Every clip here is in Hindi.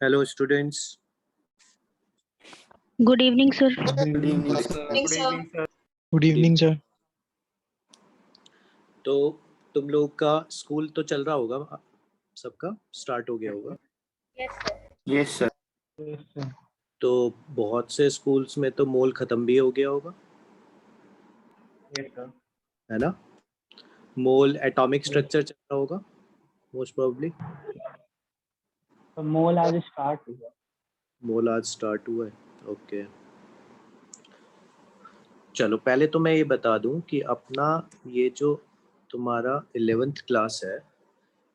Hello students. Good evening, sir. Good evening, sir. Good evening, sir. तो तुम लोग का स्कूल तो चल रहा होगा, सबका स्टार्ट हो गया होगा। Yes, sir. तो बहुत से स्कूल्स में तो मोल खत्म भी हो गया होगा, Yes, sir. है ना। मोल एटॉमिक स्ट्रक्चर चल रहा होगा मोस्ट प्रोबेबली। तो मोल आज स्टार्ट हुआ। मोल आज स्टार्ट हुआ है, ओके। चलो पहले तो मैं ये बता दूं कि अपना ये जो तुम्हारा 11th क्लास है,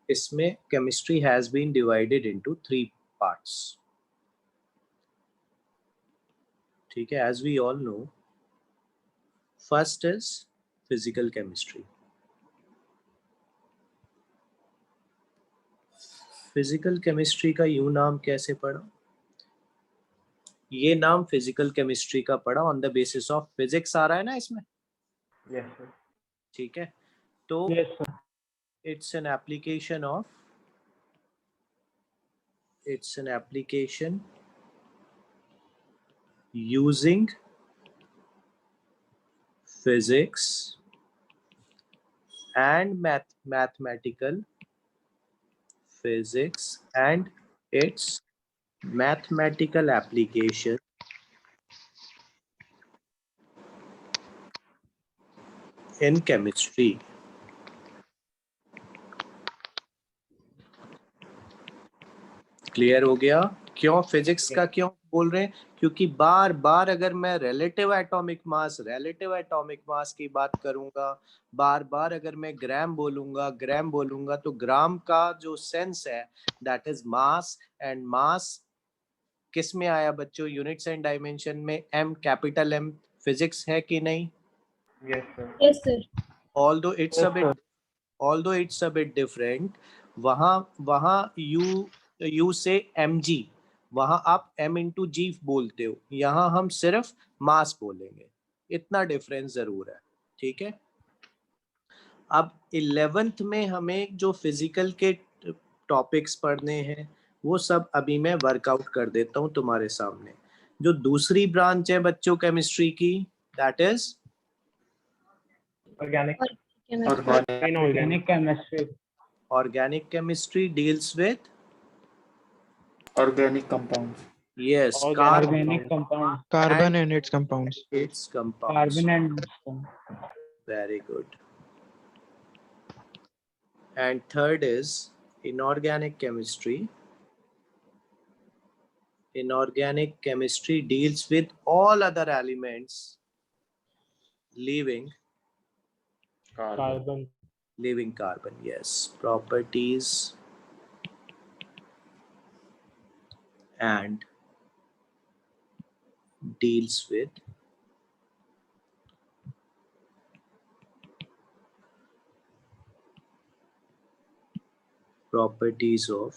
इसमें chemistry has been divided into 3 parts. ठीक है, as we all know, first is physical chemistry. Physical chemistry का यूं नाम कैसे पड़ा? ये नाम फिजिकल केमिस्ट्री का पड़ा on the basis of physics आ रहा है ना इसमें। Yes, sir. ठीक है, तो Yes, sir. it's an application using physics and mathematical physics and its mathematical application in chemistry. Clear हो गया? क्यों फिजिक्स का क्यों बोल रहे हैं? क्योंकि बार बार अगर मैं रिलेटिव एटॉमिक मास की बात करूंगा, बार बार अगर मैं ग्राम बोलूंगा तो ग्राम का जो सेंस है that is mass, and mass किस में आया बच्चों? यूनिट्स एंड डायमेंशन में एम, कैपिटल एम। फिजिक्स है कि नहीं? Yes, sir. Yes, sir. although it's Yes, a bit sir. different, वहाँ यू से mg, वहाँ आप m इंटू जी बोलते हो, यहाँ हम सिर्फ मास बोलेंगे, इतना डिफरेंस जरूर है। ठीक है, अब 11th में हमें जो फिजिकल के टॉपिक्स पढ़ने हैं वो सब अभी मैं वर्कआउट कर देता हूँ तुम्हारे सामने। जो दूसरी ब्रांच है बच्चों केमिस्ट्री की, that is Organic. Chemistry. Inorganic chemistry. organic chemistry deals with Organic compounds. yes, Organic compound. Carbon and its compounds. its compounds. Carbon and Very good. And third is inorganic chemistry. Inorganic chemistry deals with all other elements leaving carbon. carbon. Yes, properties and deals with properties of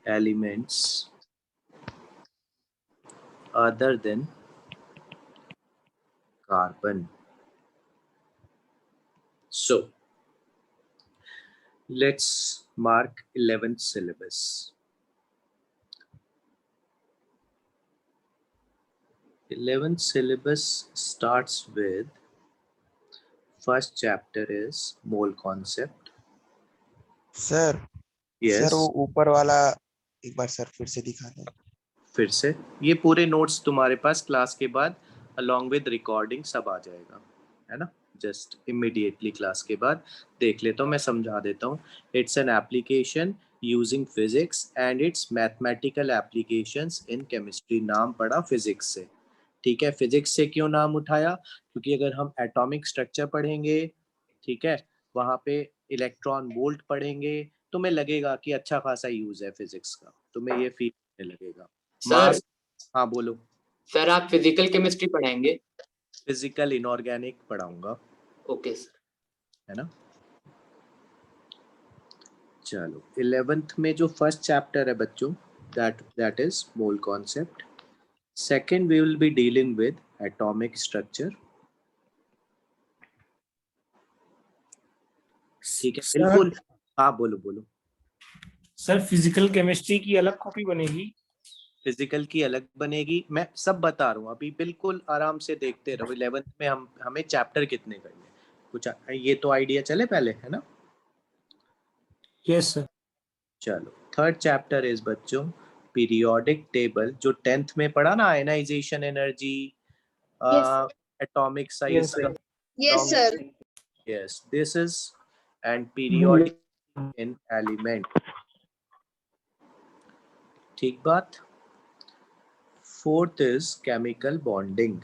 elements other than carbon. So let's mark 11th syllabus. 11th syllabus starts with first chapter is mole concept. Sir Yes. Sir वो ऊपर वाला एक बार सर फिर से दिखा दें। फिर से ये पूरे नोट्स तुम्हारे पास क्लास के बाद along with recording सब आ जाएगा, है ना। जस्ट इमीडिएटली क्लास के बाद देख लेता हूँ, मैं समझा देता हूँ। It's an application using physics and it's mathematical applications in chemistry. नाम पड़ा फिजिक्स से, ठीक है। फिजिक्स से क्यों नाम उठाया? क्योंकि अगर हम एटॉमिक स्ट्रक्चर पढ़ेंगे, ठीक है, वहाँ पे इलेक्ट्रॉन वोल्ट पढ़ेंगे, तुम्हें लगेगा कि अच्छा खासा यूज है फिजिक्स का, तुम्हें ये फील होने लगेगा। सर, हाँ बोलो। सर आप फिजिकल केमिस्ट्री पढ़ाएंगे? फिजिकल इनऑर्गेनिक पढ़ाऊंगा। Okay sir. है ना। चलो 11th में जो फर्स्ट चैप्टर है बच्चों, that is mole concept. Second we will be dealing with atomic structure. ठीक है, बिल्कुल। हाँ बोलो बोलो। सर फिजिकल केमिस्ट्री की अलग कॉपी बनेगी? फिजिकल की अलग बनेगी, मैं सब बता रहा हूँ अभी, बिल्कुल आराम से देखते रहो। 11th में हमें चैप्टर कितने करने, कुछ ये तो आइडिया चले पहले, है ना। Yes sir. चलो, थर्ड चैप्टर इज बच्चों पीरियोडिक टेबल, जो 10th में पढ़ा ना, आयनाइजेशन एनर्जी, एटॉमिक साइज का, Yes, sir. Yes this is, and periodic in element, ठीक बात। फोर्थ इज केमिकल बॉन्डिंग,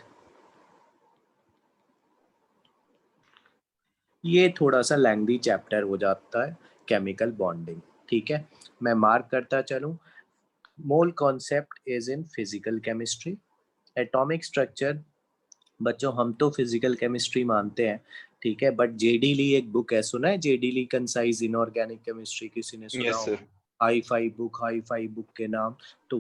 ये थोड़ा सा लैंग्दी चैप्टर हो जाता है, केमिकल बॉन्डिंग, ठीक है। मैं मार्क करता चलूं। Mole concept is in physical chemistry. Atomic structure बच्चों हम तो फिजिकल केमिस्ट्री मानते हैं, ठीक है, बट जेडी ली एक बुक है, सुना है जेडी ली कंसाइज इनऑर्गेनिक केमिस्ट्री, किसी ने सुना हो? हाई फाई बुक के नाम, तो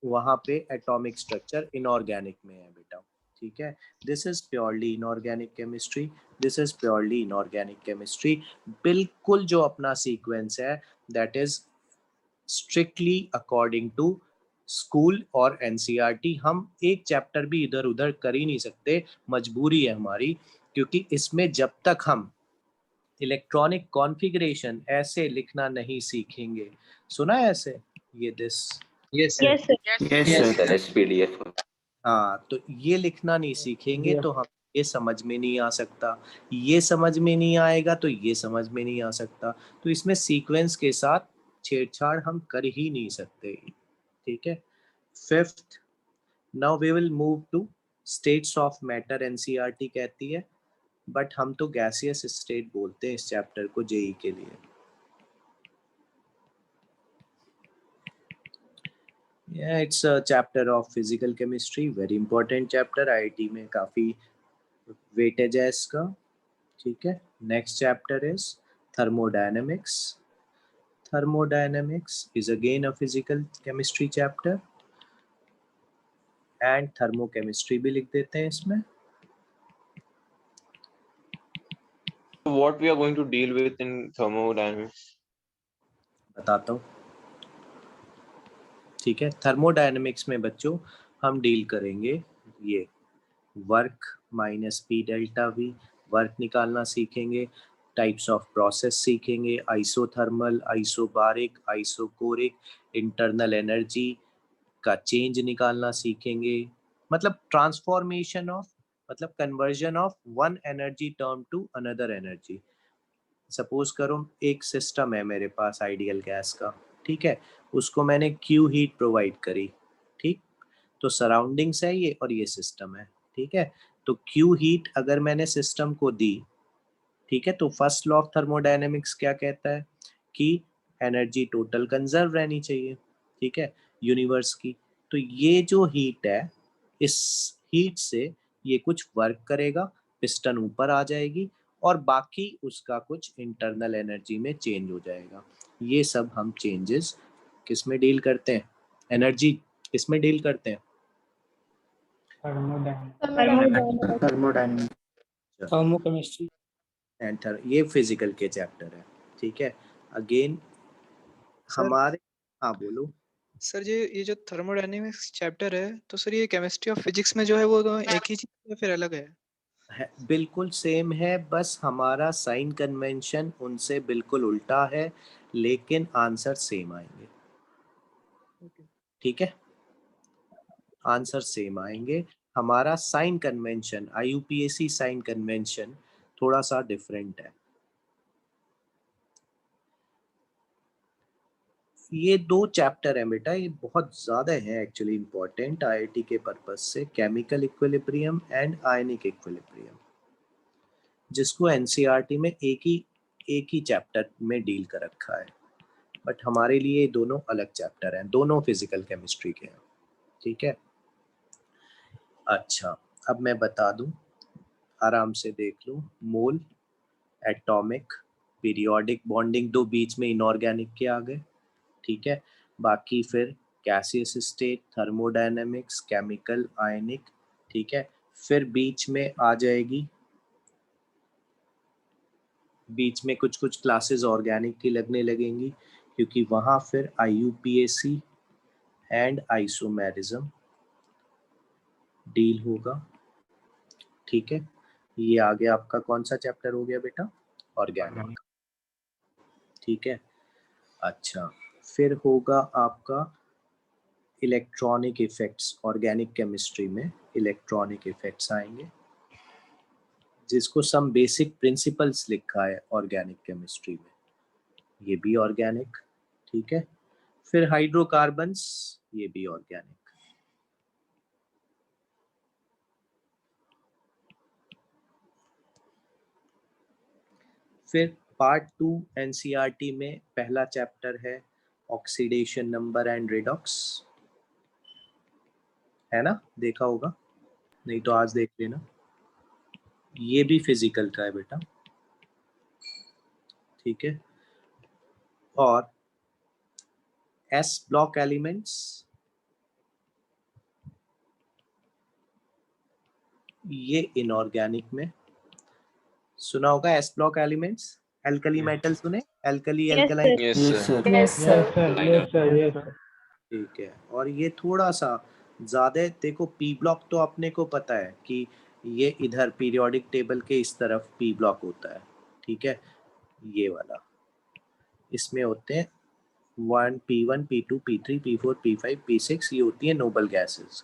वहाँ पे एटॉमिक स्ट्रक्चर इनऑर्गेनिक में है बेटा, ठीक है। This is purely inorganic chemistry, this is purely inorganic chemistry. बिल्कुल जो अपना सीक्वेंस है that is strictly according to school और एनसीईआरटी। हम एक चैप्टर भी इधर उधर कर ही नहीं सकते, मजबूरी है हमारी, क्योंकि इसमें जब तक हम इलेक्ट्रॉनिक कॉन्फ़िगरेशन ऐसे लिखना नहीं सीखेंगे, सुना है ऐसे, ये this, Yes, sir. Yes, sir. SPDF। हाँ, तो ये लिखना नहीं सीखेंगे तो हम ये समझ में नहीं आ सकता, ये समझ में नहीं आएगा तो ये समझ में नहीं आ सकता, तो इसमें सीक्वेंस के साथ छेड़छाड़ हम कर ही नहीं सकते, ठीक है। Fifth, now we will move to states of matter, NCERT कहती है, बट हम तो गैसियस स्टेट बोलते हैं इस चैप्टर को जेई के लिए। Yeah, it's a chapter of physical chemistry, very important chapter, IIT में काफी वेटेज है इसका, ठीक है। Next chapter is thermodynamics. Thermodynamics is again a physical chemistry chapter, and thermochemistry भी लिख देते हैं इसमें। What we are going to deal with in thermodynamics? बताता हूँ, ठीक है। थर्मोडायनेमिक्स में बच्चों हम डील करेंगे ये work minus P delta V, work निकालना सीखेंगे, टाइप्स ऑफ प्रोसेस सीखेंगे, isothermal, isobaric, isochoric, internal energy का चेंज निकालना सीखेंगे, मतलब ट्रांसफॉर्मेशन ऑफ, मतलब conversion of one energy term to another energy. Suppose करो एक सिस्टम है मेरे पास आइडियल गैस का, ठीक है, उसको मैंने क्यू हीट प्रोवाइड करी, ठीक, तो सराउंडिंग्स है ये और ये सिस्टम है, ठीक है। तो क्यू हीट अगर मैंने सिस्टम को दी, ठीक है, तो फर्स्ट लॉ ऑफ थर्मोडायनेमिक्स क्या कहता है कि एनर्जी टोटल कंजर्व रहनी चाहिए, ठीक है, यूनिवर्स की। तो ये जो हीट है, इस हीट से ये कुछ वर्क करेगा, पिस्टन ऊपर आ जाएगी और बाकी उसका कुछ इंटरनल एनर्जी में चेंज हो जाएगा। ये सब हम चेंजेस किस में डील करते हैं, एनर्जी किस में डील करते हैं, थर्मोकेमिस्ट्री एंड ये फिजिकल के चैप्टर है, ठीक है। अगेन हमारे, हाँ बोलो सर ये जो थर्मोडायनेमिक्स चैप्टर है, तो सर ये केमिस्ट्री और फिजिक्स में जो है वो तो एक ही चीज या फिर अलग है? बिल्कुल सेम है, बस हमारा साइन कन्वेंशन उनसे बिल्कुल उल्टा है, लेकिन आंसर सेम आएंगे, ठीक है, आंसर सेम आएंगे। हमारा sign convention, IUPAC sign convention थोड़ा सा डिफरेंट है। ये दो चैप्टर हैं बेटा, ये बहुत ज़्यादा हैं एक्चुअली इम्पोर्टेंट आईआईटी के पर्पस से, chemical equilibrium and ionic equilibrium, जिसको एनसीईआरटी में एक ही चैप्टर में डील कर रखा है, बट हमारे लिए दोनों अलग चैप्टर हैं, दोनों फिजिकल केमिस्ट्री के हैं, ठीक है। अच्छा, अब मैं बता दूं, आराम से देख लो, मोल, एटॉमिक, पीरियोडिक बॉन्डिंग, दो बीच में इनऑर्गेनिक के आ गए, ठीक है। बाकी फिर गैसियस स्टेट, थर्मोडायनेमिक्स, केमिकल, आयनिक, ठीक है। फिर बीच में आ जाएगी, बीच में कुछ क्लासेस ऑर्गेनिक की लगने लगेंगी, क्योंकि वहां फिर IUPAC एंड आइसोमेरिज्म डील होगा। ठीक है, ये आगे आपका कौन सा चैप्टर हो गया बेटा? ऑर्गेनिक। ठीक है, अच्छा फिर होगा आपका इलेक्ट्रॉनिक इफेक्ट्स। ऑर्गेनिक केमिस्ट्री में इलेक्ट्रॉनिक इफेक्ट्स आएंगे, जिसको सम बेसिक प्रिंसिपल्स लिखा है ऑर्गेनिक केमिस्ट्री में, ये भी ऑर्गेनिक। ठीक है, फिर हाइड्रोकार्बन्स, ये भी ऑर्गेनिक। फिर पार्ट 2 NCERT में पहला चैप्टर है ऑक्सीडेशन नंबर एंड रिडॉक्स, है ना? देखा होगा, नहीं तो आज देख लेना। ये भी फिजिकल का है बेटा। ठीक है, और S ब्लॉक एलिमेंट्स, ये इनऑर्गेनिक में सुना होगा। S block elements, alkali metal सुने? Alkali Yes, alkaline. Yes, Yes, sir. sir. Yes, sir. Yes, sir. Yes, sir. ठीक है, और ये थोड़ा सा ज्यादा, देखो P ब्लॉक तो अपने को पता है कि ये इधर पीरियोडिक टेबल के इस तरफ P ब्लॉक होता है। ठीक है, ये वाला, इसमें होते हैं 1 P1 P2 P3 P4 P5 P6, ये होती है नोबल गैसेस।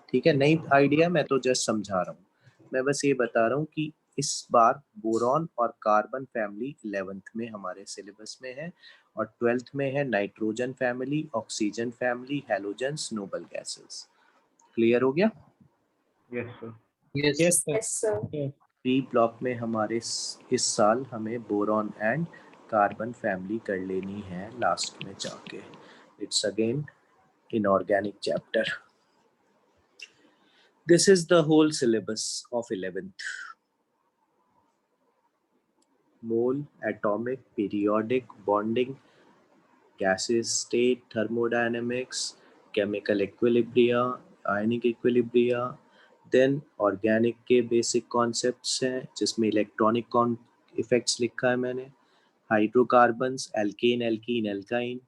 ठीक है, नई आइडिया, मैं तो जस्ट समझा रहा हूँ। मैं बस ये बता रहा हूँ कि इस बार बोरॉन और कार्बन फैमिली 11th में हमारे सिलेबस में है, और 12th में है nitrogen family, oxygen family, halogens, noble gases. Clear हो गया? Yes, sir. Yes, sir. P block में हमारे इस साल हमें बोरॉन एंड कार्बन फैमिली कर लेनी है लास्ट में जाके। It's again inorganic chapter. This is the whole syllabus of 11th. Mole, atomic, periodic, bonding, gaseous state, thermodynamics, chemical equilibria, ionic equilibria, then organic के basic concepts हैं, जिसमें electronic effects लिखा है मैंने, hydrocarbons, alkane, alkene, alkyne,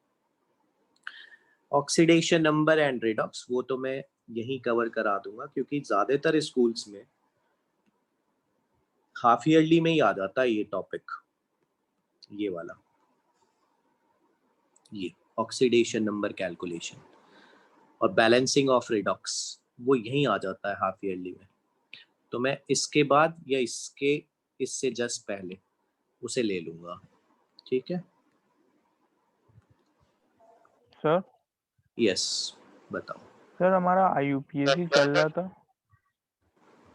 oxidation number and redox, वो तो मैं यहीं कवर करा दूंगा, क्योंकि ज्यादातर स्कूल्स में हाफ ईयरली में ही आ जाता है ये टॉपिक, ये वाला, ये ऑक्सीडेशन नंबर कैलकुलेशन और बैलेंसिंग ऑफ रिडॉक्स, वो यहीं आ जाता है हाफ ईयरली में। तो मैं इसके बाद या इससे जस्ट पहले उसे ले लूंगा। ठीक है, सर यस बताओ। सर हमारा IUPAC चल रहा था।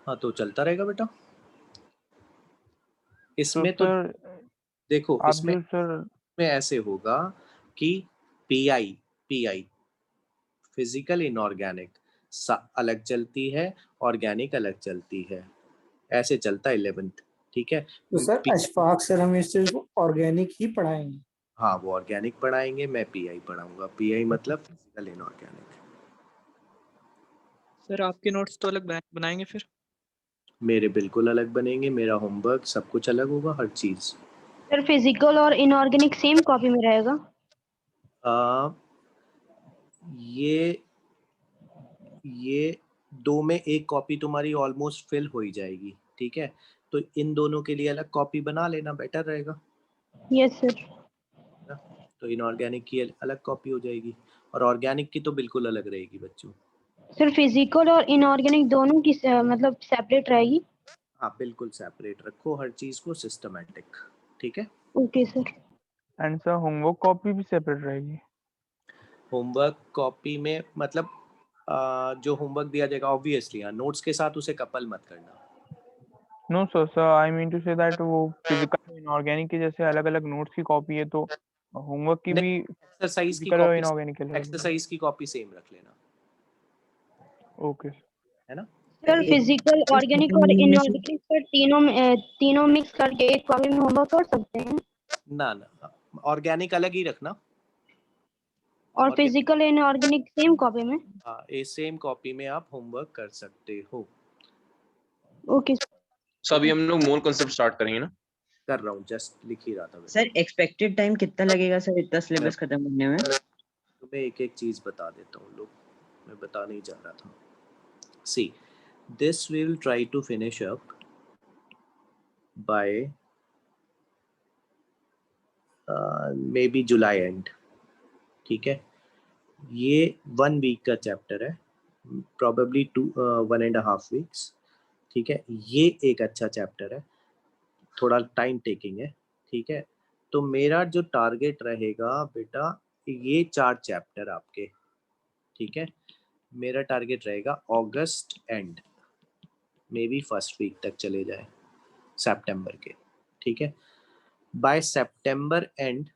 हाँ तो चलता रहेगा बेटा। इसमें तो सर देखो, आप इसमें जो सर में ऐसे होगा कि पीआई फिजिकल इनऑर्गेनिक अलग चलती है, ऑर्गेनिक अलग चलती है, ऐसे चलता है 11th। ठीक है, तो सर अशफाक सर हमें इस चीज को ऑर्गेनिक ही पढ़ाएंगे। हाँ वो ऑर्गेनिक पढ़ाएंगे, मैं पीआई पढ़ाऊंगा। पीआई मतलब फिजिकल इनऑर्गेनिक। सर आपके नोट्स तो अलग बनाएंगे फिर? मेरे बिल्कुल अलग बनेंगे, मेरा होमवर्क सब कुछ अलग होगा, हर चीज। सर फिजिकल और इनऑर्गेनिक सेम कॉपी में रहेगा? ये दो में एक कॉपी तुम्हारी ऑलमोस्ट फिल हो ही जाएगी। ठीक है, तो इन दोनों के लिए अलग कॉपी बना लेना, बेटर रहेगा यस सर। ना? तो इनऑर्गेनिक की अलग कॉपी हो जाएगी, और ऑर्गेनिक की तो बिल्कुल अलग रहेगी बच्चों। सर फिजिकल और इनऑर्गेनिक दोनों की मतलब सेपरेट रहेगी? हाँ बिल्कुल सेपरेट रखो हर चीज को, सिस्टमैटिक। ठीक है, okay sir. And sir homework copy भी सेपरेट रहेगी? होमवर्क कॉपी में मतलब जो होमवर्क दिया जाएगा ऑब्वियसली नोट्स के साथ उसे कपल मत करना। No sir, sir I mean to say that वो फिजिकल इनऑर्गेनिक के जैसे अलग अलग नोट्स की कॉपी है, तो होमवर्क की भी एक्सरसाइज की फिजिकल और कॉपी, इनऑर्गेनिक के लगेगी? एक्सरसाइज की कॉपी सेम रख लेना, ओके है ना? सर फिजिकल, ऑर्गेनिक और इनऑर्गेनिक सर तीनों मिक्स करके एक कॉपी में होमवर्क कर सकते हैं? ना ऑर्गेनिक अलग ही रखना, और फिजिकल इनऑर्गेनिक सेम कॉपी में? हाँ ये सेम कॉपी में आप होमवर्क कर सकते हो। ओके So अभी हम लोग मोल कॉन्सेप्ट स्टार्ट करेंगे ना? कर रहा हूँ, जस्ट लिख ही रहा था। सर एक्सपेक्टेड टाइम कितना लगेगा सर इतना सिलेबस खत्म करने में? तुम्हें एक एक चीज बता देता हूँ, लोग मैं बता नहीं जा रहा था। See this we will try to finish up by maybe July end, ठीक है। ये 1 वीक का चैप्टर है, प्रॉबेबली 1.5 वीक्स, ठीक है। ये एक अच्छा चैप्टर है, थोड़ा टाइम टेकिंग है, ठीक है। तो मेरा जो टारगेट रहेगा बेटा, ये 4 चैप्टर आपके, ठीक है। मेरा टारगेट रहेगा अगस्त end, maybe first week तक चले जाए सितंबर के, ठीक है। बाय सितंबर end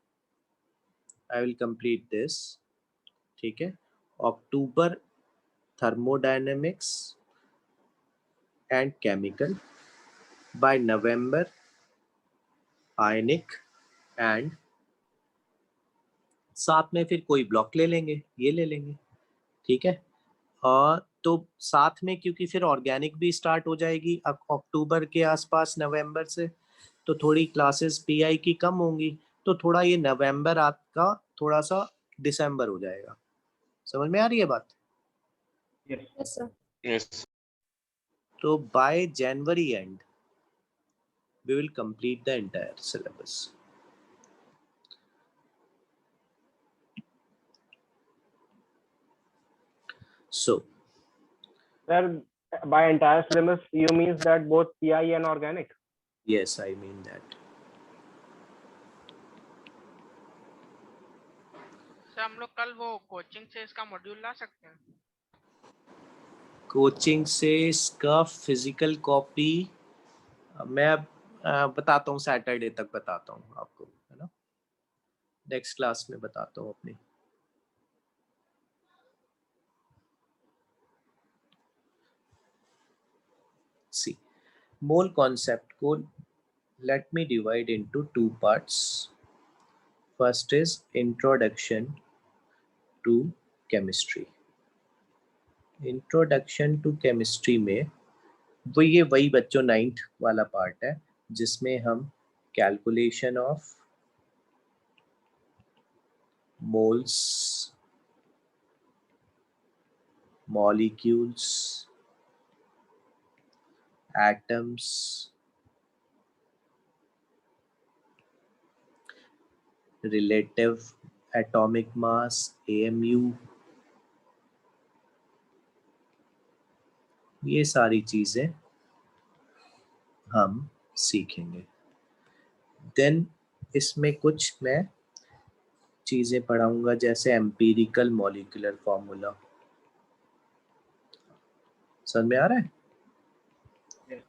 I will complete this, ठीक है। अक्टूबर थर्मोडायनेमिक्स एंड केमिकल, बाय नवंबर आयनिक एंड, साथ में फिर कोई ब्लॉक ले लेंगे, ये ले लेंगे, ठीक है। और तो साथ में क्योंकि फिर ऑर्गेनिक भी स्टार्ट हो जाएगी अक्टूबर के आसपास, नवंबर से, तो थोड़ी क्लासेस पीआई की कम होंगी, तो थोड़ा ये नवंबर आपका थोड़ा सा दिसंबर हो जाएगा। समझ में आ रही है बात? Yes sir. Yes. तो bye January and we will complete the entire syllabus. So, Sir, by entire syllabus, you means that both PI and organic? yes, I mean that. Sir हम लोग कल वो कोचिंग से इसका मॉड्यूल ला सकते हैं? कोचिंग से इसका फिजिकल कॉपी मैं बताता हूँ, सैटरडे तक बताता हूँ आपको, है ना। नेक्स्ट क्लास में बताता हूँ अपनी। सी मोल कॉन्सेप्ट को let me divide into 2 parts. First is introduction to chemistry. Introduction to chemistry में वही बच्चों 9th वाला पार्ट है, जिसमें हम calculation of moles, molecules, atoms, relative atomic mass AMU, ये सारी चीजें हम सीखेंगे। देन इसमें कुछ मैं चीजें पढ़ाऊंगा, जैसे एम्पिरिकल मॉलिक्यूलर फॉर्मूला। समझ में आ रहा है?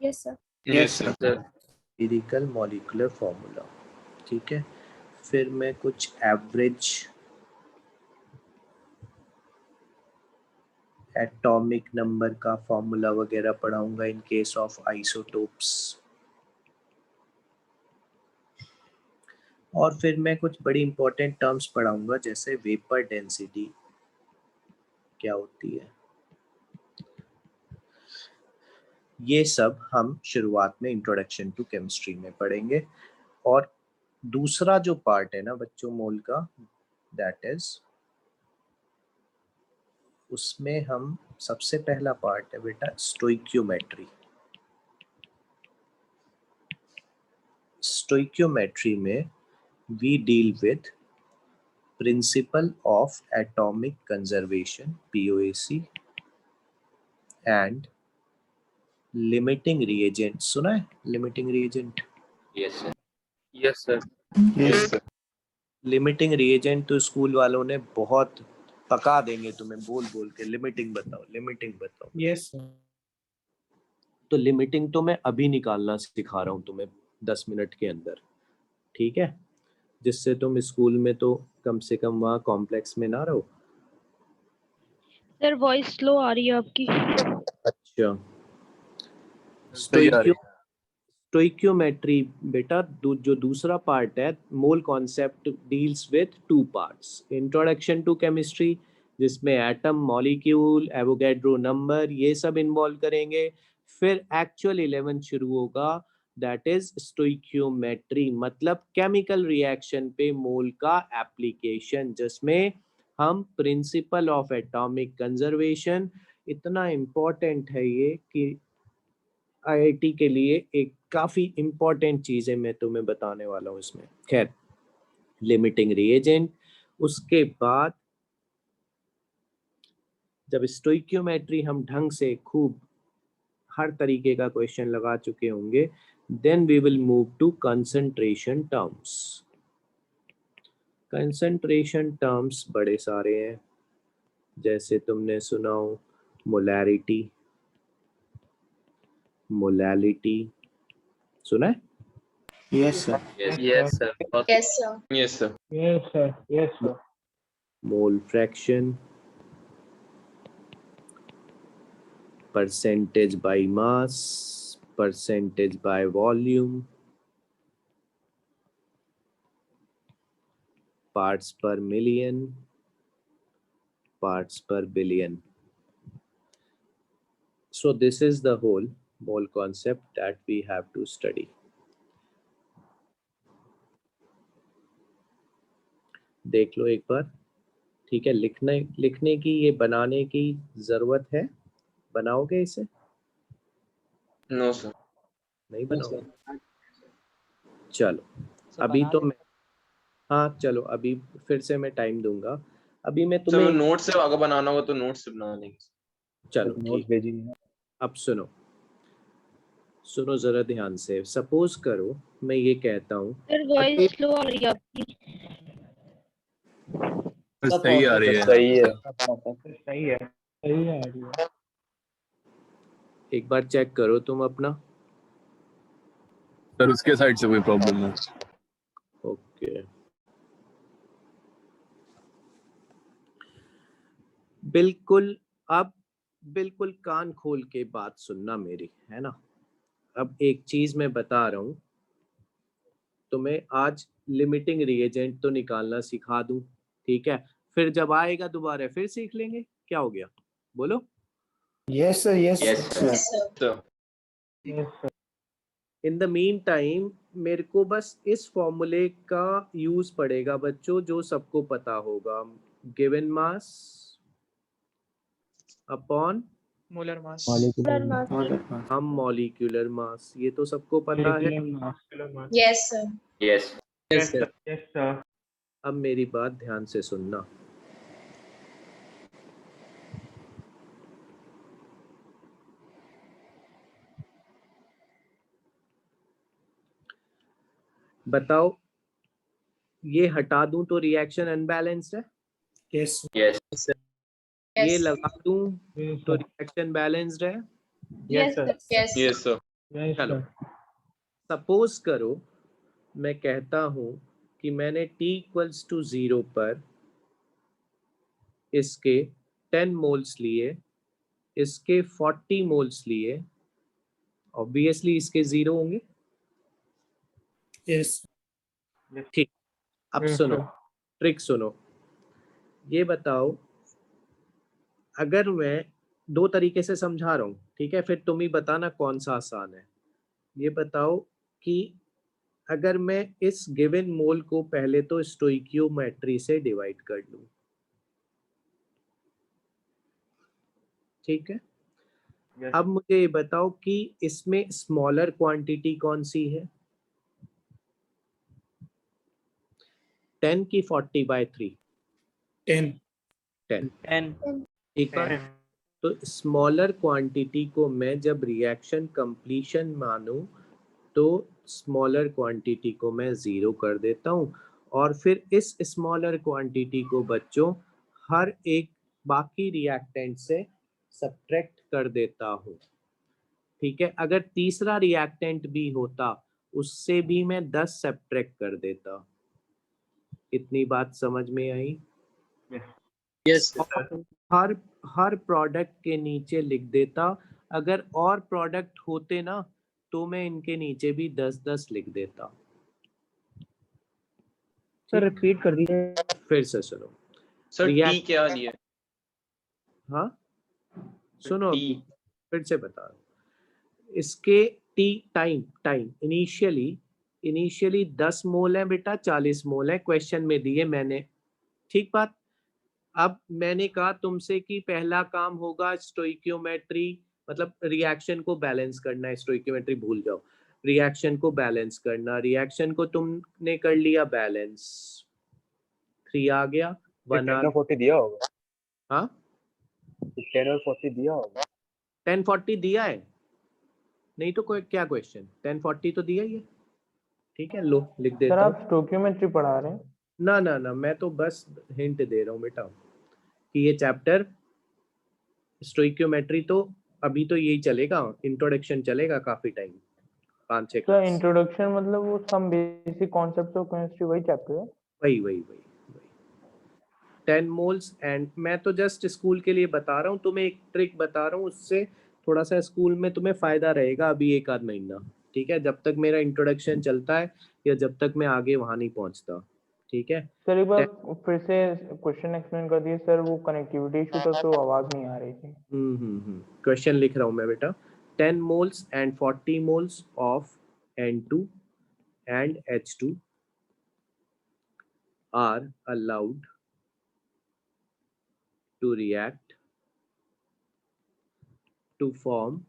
Yes sir. Yes, sir. Empirical molecular formula, ठीक है। फिर मैं कुछ एवरेज एटॉमिक नंबर का फॉर्मूला वगैरह पढ़ाऊंगा इन केस ऑफ आइसोटोप्स। और फिर मैं कुछ बड़ी इंपॉर्टेंट टर्म्स पढ़ाऊंगा, जैसे वेपर डेंसिटी क्या होती है। ये सब हम शुरुआत में इंट्रोडक्शन टू केमिस्ट्री में पढ़ेंगे। और दूसरा जो पार्ट है ना बच्चों मोल का, दैट इज, उसमें हम सबसे पहला पार्ट है बेटा स्टोइक्योमेट्री। स्टोइक्योमेट्री में we deal with principle of atomic conservation POAC and limiting reagent. सुना है limiting reagent? Yes, sir. Yes, sir. Yes, sir. Limiting reagent तो स्कूल वालों ने बहुत पका देंगे तुम्हें, बोल बोल के लिमिटिंग बताओ, लिमिटिंग बताओ। यस तो लिमिटिंग तो मैं अभी निकालना सिखा रहा हूँ तुम्हें 10 मिनट के अंदर, ठीक है, जिससे तुम स्कूल में तो कम से कम वहाँ कॉम्प्लेक्स में ना रहो। सर वॉइस स्लो आ रही है आपकी। अच्छा, स्टोइक्योमेट्री बेटा जो दूसरा पार्ट है, mole concept deals with 2 parts. Introduction to chemistry, जिसमें एटम, मॉलिक्यूल, एवोगैड्रो नंबर, ये सब इन्वॉल्व करेंगे। फिर एक्चुअल 11 शुरू होगा, दैट इज स्टोइकियोमेट्री, मतलब केमिकल रिएक्शन पे मोल का एप्लीकेशन, जिसमें हम प्रिंसिपल ऑफ एटॉमिक कंजर्वेशन, इतना इम्पोर्टेंट है ये कि आईआईटी के लिए एक काफी इम्पोर्टेंट चीज है, मैं तुम्हें बताने वाला हूँ इसमें। खैर, लिमिटिंग रिएजेंट, उसके बाद जब स्टोइकियोमेट्री हम ढंग से खूब हर तरीके का क्वेश्चन लगा चुके होंगे, then we will move to concentration terms. Concentration terms बड़े सारे हैं, जैसे तुमने सुना हो मोलैरिटी, मोलैलिटी, सुना है? Yes sir. Yes, sir. Yes, sir. Yes, sir. Yes, sir. Yes, sir. Mole fraction, percentage by mass, percentage by volume, parts per million, parts per billion. So this is the whole mole concept that we have to study. देख लो एक बार, ठीक है? लिखने की, ये बनाने की जरूरत है? बनाओगे इसे? No, sir. नहीं बनाओगे? चलो अभी तो मैं, हाँ चलो अभी फिर से मैं टाइम दूंगा। अभी मैं सर तुम्हें नोट से अगर बनाना होगा तो नोट से बना लेंगे। चलो ठीक, अब सुनो जरा ध्यान से। सपोज करो मैं ये कहता हूँ, सर वॉइस स्लो आ रही है आपकी। सही आ रही है। सही है। सही है। सही है। एक बार चेक करो तुम अपना। सर उसके साइड से कोई प्रॉब्लम है। ओके, बिल्कुल, अब बिल्कुल कान खोल के बात सुनना मेरी, है ना? अब एक चीज मैं बता रहा हूं तुम्हें, आज लिमिटिंग रिएजेंट तो निकालना सिखा दूं, ठीक है? फिर जब आएगा दोबारा फिर सीख लेंगे, क्या हो गया बोलो? Yes sir. Yes Yes, sir. In the mean time मेरे को बस इस फॉर्मूले का यूज पड़ेगा बच्चों, जो सबको पता होगा, given mass upon molar mass. हम मॉलिक्यूलर मास, ये तो सबको पता है। Yes, sir. Yes. Yes, sir. Yes, sir. अब मेरी बात ध्यान से सुनना। बताओ, ये हटा दूं तो रिएक्शन अनबैलेंस्ड है? Yes Yes. ये Yes. लगा दूं तो रिएक्शन बैलेंस्ड है? Yes, sir. Yes. Yes, sir. चलो सपोज करो मैं कहता हूं कि मैंने t इक्वल्स टू 0 पर इसके 10 मोल्स लिए, इसके 40 मोल्स लिए, ऑब्वियसली इसके 0 होंगे। यस ठीक, अब सुनो ट्रिक सुनो। ये बताओ, अगर मैं दो तरीके से समझा रहा हूँ, ठीक है? फिर तुम ही बताना कौन सा आसान है। ये बताओ कि अगर मैं इस गिवन मोल को पहले तो स्टोइकियोमेट्री से डिवाइड कर लूं, ठीक है? अब मुझे ये बताओ कि इसमें स्मॉलर क्वांटिटी कौन सी है? 10 की 40/3? 10 ठीक है, तो स्मॉलर क्वांटिटी को मैं जब रिएक्शन कंप्लीशन मानूं तो स्मॉलर क्वांटिटी को मैं 0 कर देता हूं, और फिर इस स्मॉलर क्वांटिटी को बच्चों हर एक बाकी रिएक्टेंट से सब्ट्रैक्ट कर देता हूं, ठीक है? अगर तीसरा रिएक्टेंट भी होता उससे भी मैं 10 सब्ट्रैक्ट कर देता। इतनी बात समझ में आई? Yes. हर प्रोडक्ट के नीचे लिख देता, अगर और प्रोडक्ट होते ना तो मैं इनके नीचे भी 10-10 लिख देता। सर रिपीट कर दीजिए। फिर से सुनो सर टी क्या लिया? हाँ सुनो, टी फिर से बता रहा हूं। इसके टाइम इनिशियली 10 मोल है बेटा, 40 मोल है, क्वेश्चन में दिए मैंने, ठीक बात। अब मैंने कहा तुमसे कि पहला काम होगा स्टोइकियोमेट्री, मतलब रिएक्शन को बैलेंस करना है। स्टोइकियोमेट्री भूल जाओ, रिएक्शन को बैलेंस करना। रिएक्शन को तुमने कर लिया बैलेंस, 3 आ गया, 1 आ 40 दिया होगा। हाँ 10 और 40 दिया होगा। 1040 दिया है, नहीं तो कोई क्या क्वेश्चन, 1040 तो दिया ही है, ठीक है। लो लिख सर देता आप हूँ। स्टोकियोमेट्री पढ़ा रहे हैं? ना मैं तो बस हिंट दे रहा हूँ बेटा कि ये चैप्टर स्टोइकियोमेट्री तो अभी तो यही चलेगा, इंट्रोडक्शन चलेगा काफी टाइम, 5-6 सर क्लास। इंट्रोडक्शन मतलब वो some basic concepts of chemistry वही चैप्टर है? वही 10 मोल्स। एंड मैं तो जस्ट स्कूल के लिए बता रहा हूँ तुम्हें, एक ट्रिक बता रहा हूँ, उससे थोड़ा सा स्कूल में तुम्हें फायदा रहेगा अभी 1 आध महीना, ठीक है, जब तक मेरा इंट्रोडक्शन चलता है या जब तक मैं आगे वहां नहीं पहुंचता, ठीक है। सर एक बार फिर से क्वेश्चन एक्सप्लेन कर दिए सर, वो कनेक्टिविटी इशू था तो आवाज नहीं आ रही थी। क्वेश्चन लिख रहा हूँ मैं बेटा। 10 moles and 40 moles of N2 and H2 are allowed to react to form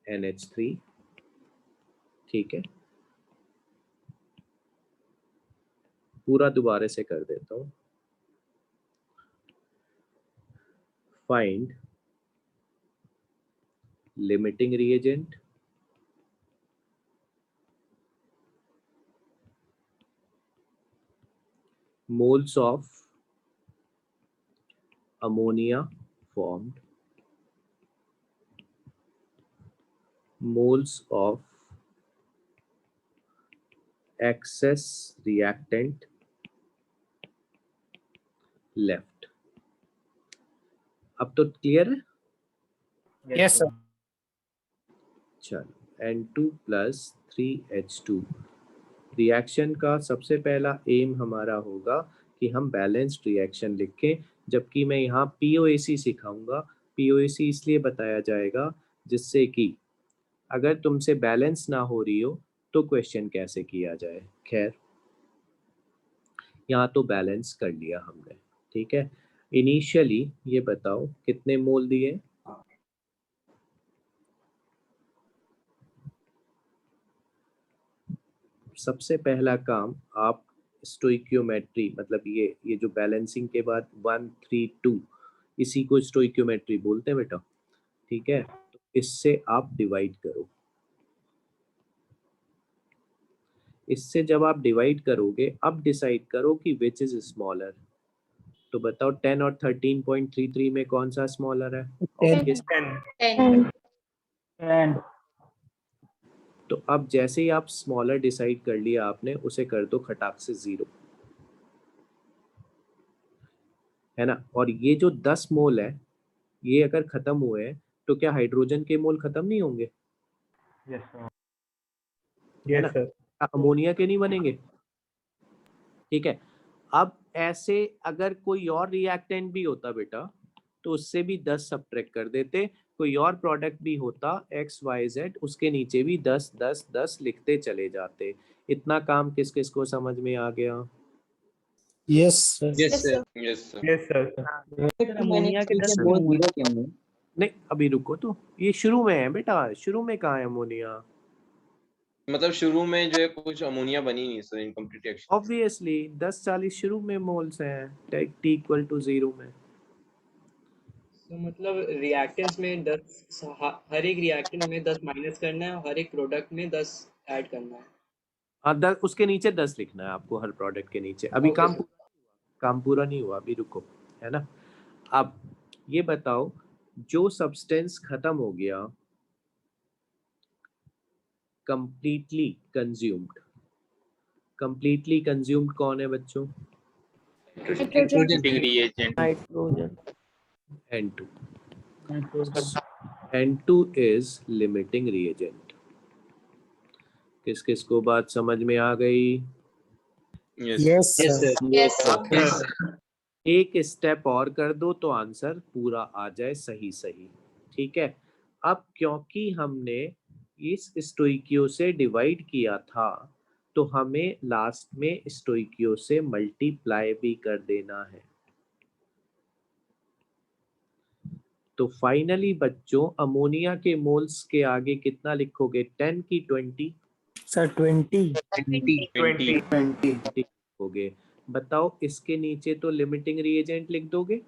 NH3, ठीक है। पूरा दोबारा से कर देता हूँ। Find limiting reagent, moles of ammonia formed, moles of excess reactant left। अब तो क्लियर है? Yes sir. चलो N2 + 3H2 रिएक्शन का सबसे पहला एम हमारा होगा कि हम बैलेंस्ड रिएक्शन लिखें, जबकि मैं यहाँ POAC सिखाऊंगा। POAC इसलिए बताया जाएगा जिससे कि अगर तुमसे बैलेंस ना हो रही हो तो क्वेश्चन कैसे किया जाए। खैर यहाँ तो बैलेंस कर लिया हमने, ठीक है। इनिशियली ये बताओ कितने मोल दिए? सबसे पहला काम आप स्टोइकियोमेट्री, मतलब ये जो बैलेंसिंग के बाद 1 3 2, इसी को स्टोइकियोमेट्री बोलते हैं बेटा, ठीक है। तो इससे आप डिवाइड करो। इससे जब आप डिवाइड करोगे अब डिसाइड करो कि विच इज स्मॉलर। तो बताओ 10 और 13.33 में कौन सा स्मॉलर है? 10 तो अब जैसे ही आप स्मॉलर डिसाइड कर लिया आपने, उसे कर दो खटाक से 0, है ना। और ये जो 10 मोल है ये अगर खत्म हुए हैं तो क्या हाइड्रोजन के मोल खत्म नहीं होंगे? Yes sir. अमोनिया के नहीं बनेंगे, ठीक है। अब ऐसे अगर कोई और रिएक्टेंट भी होता बेटा तो उससे भी 10 सब्ट्रैक्ट कर देते, कोई और प्रोडक्ट भी होता XYZ, उसके नीचे भी 10 10 10 लिखते चले जाते। इतना काम किस किस को समझ में आ गया? Yes sir. Yes, sir. Yes sir. Ammonia के 10 मोल 0 क्यों है? नहीं अभी रुको, तो ये शुरू में है बेटा, शुरू में कहाँ है अमोनिया? मतलब शुरू में जो है कुछ अमोनिया बनी नहीं सर, इनकम्प्लीट रिएक्शन। ऑब्वियसली 10-40 शुरू में मोल्स हैं, T = 0 में। तो मतलब रिएक्टेंट्स में 10, हर एक रिएक्टेंट में 10 माइनस करना है और हर एक प्रोडक्ट में 10 ऐड करना है। हाँ 10, उसके नीचे 10 लिखना है आपको हर प्रोडक्ट के नीचे। अभी Okay, काम पूरा नहीं हुआ, अभी रुको, है ना। अब ये बताओ जो सब्सटेंस खत्म हो गया, कंप्लीटली कंज्यूम्ड कौन है बच्चों? Nitrogen. reagent. Nitrogen. N2 N2 is limiting reagent। किस किस को बात समझ में आ गई? Yes Yes, sir. sir. Yes, sir. Yes, sir. एक स्टेप और कर दो तो आंसर पूरा आ जाए सही, ठीक है। अब क्योंकि हमने इस स्टोइकियो से डिवाइड किया था तो हमें लास्ट में स्टोइकियो से मल्टीप्लाई भी कर देना है। तो फाइनली बच्चों अमोनिया के मोल्स के आगे कितना लिखोगे, 10 की 20? सर 20 लिखोगे। बताओ इसके नीचे तो लिमिटिंग रिएजेंट लिख दोगे?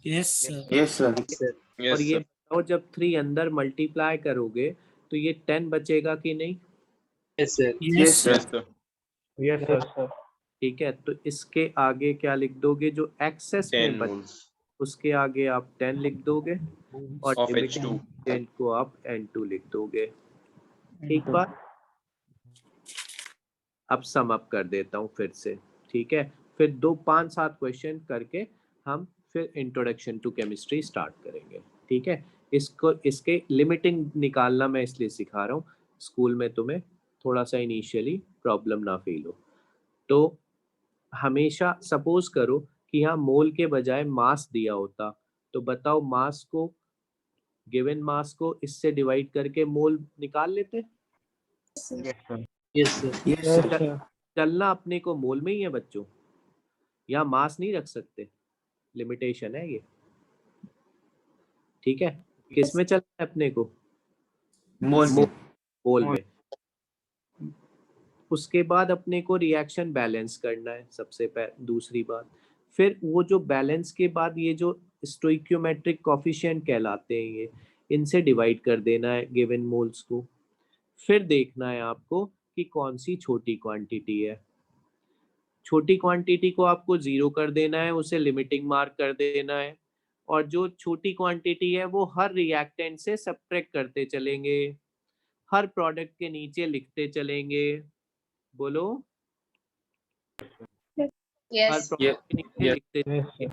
Yes sir. Yes, sir. और ये बताओ जब 3 अंदर मल्टीप्लाई करोगे तो ये 10 बचेगा कि नहीं? Yes, sir. Yes, sir. ठीक है, तो इसके आगे क्या लिख दोगे, जो एक्सेस में 10 बच moles उसके आगे आप 10 लिख दोगे और of लिमिटिंग H2. रिएजेंट को आप N2 लिख दोगे। ठीक बात। अब सम अप कर देता हूँ फिर से, ठीक है। फिर 5-7 क्वेश्चन करके हम फिर इंट्रोडक्शन टू केमिस्ट्री स्टार्ट करेंगे, ठीक है। इसके लिमिटिंग निकालना मैं इसलिए सिखा रहा हूँ, स्कूल में तुम्हें थोड़ा सा इनिशियली प्रॉब्लम ना फील हो। तो हमेशा सपोज करो कि यहाँ मोल के बजाय मास दिया होता, तो बताओ मास को, गिवन मास को इससे डिवाइड करके मोल निकाल लेते। Yes, sir. चलना अपने को मोल में ही है बच्चों, यहाँ मास नहीं रख सकते, लिमिटेशन है ये, ठीक है। किस में चलना है अपने को? मोल में। उसके बाद अपने को रिएक्शन बैलेंस करना है सबसे दूसरी बात। फिर वो जो बैलेंस के बाद ये जो स्टोइकियोमेट्रिक कोफिशिएंट कहलाते हैं, ये इनसे डिवाइड कर देना है गिवन मोल्स को। फिर देखना है आपको कि कौन सी छोटी क्वांटिटी है। छोटी क्वांटिटी को आपको 0 कर देना है, उसे लिमिटिंग मार्क कर देना है, और जो छोटी क्वांटिटी है वो हर रिएक्टेंट से सब्ट्रैक्ट करते चलेंगे, हर प्रोडक्ट के नीचे लिखते चलेंगे। बोलो। Yes. हर प्रोडक्ट के नीचे लिखते चलेंगे।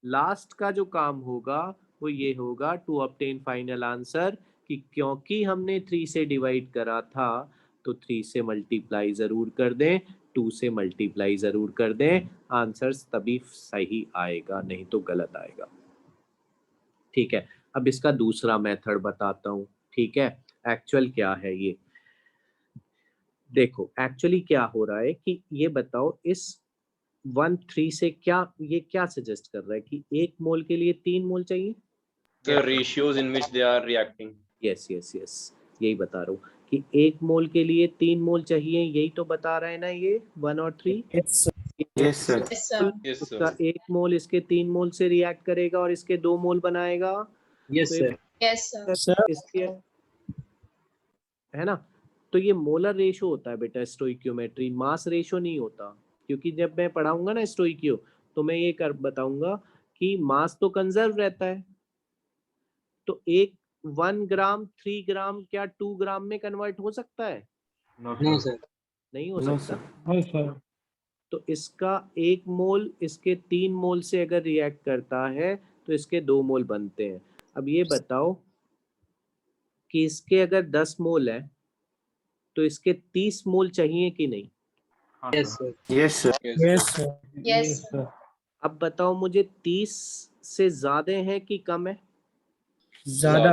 लास्ट का जो काम होगा वो ये होगा टू ऑब्टेन फाइनल आंसर, कि क्योंकि हमने 3 से डिवाइड करा था तो 3 से मल्टीप्लाई जरूर कर दें, 2 से मल्टीप्लाई जरूर कर दें, आंसर्स तभी सही आएगा, नहीं तो गलत आएगा, ठीक है। अब इसका दूसरा मेथड बताता हूँ, ठीक है। एक्चुअल क्या है ये देखो, एक्चुअली क्या हो रहा है कि ये बताओ इस 1-3 से ये क्या सजेस्ट कर रहा है कि 1 मोल के लिए 3 मोल चाहिए। The ratios in which they are reacting. Yes, यही बता रहा हूँ कि 1 मोल के लिए 3 मोल चाहिए, यही तो बता रहा है ना ये 1 और 3। Yes, sir. उसका 1 मोल इसके 3 मोल से रिएक्ट करेगा और इसके 2 मोल बनाएगा। Yes, sir. Yes, sir. इसके है ना, तो ये मोलर रेशो होता है बेटा स्टोइकियोमेट्री, मास रेशो नहीं होता। क्योंकि जब मैं पढ़ाऊंगा ना स्टोइकियो तो मैं ये बताऊंगा कि मास तो कंजर्व रहता है, तो 1 ग्राम 3 ग्राम क्या 2 ग्राम में कन्वर्ट हो सकता है? No, sir. नहीं हो No, सकता। तो इसका 1 मोल इसके 3 मोल से अगर रिएक्ट करता है तो इसके 2 मोल बनते हैं। अब ये बताओ कि इसके अगर 10 मोल है तो इसके 30 मोल चाहिए कि नहीं? Yes, sir. Yes, sir. Yes, sir. अब बताओ मुझे 30 से ज्यादा है कि कम है? ज्यादा।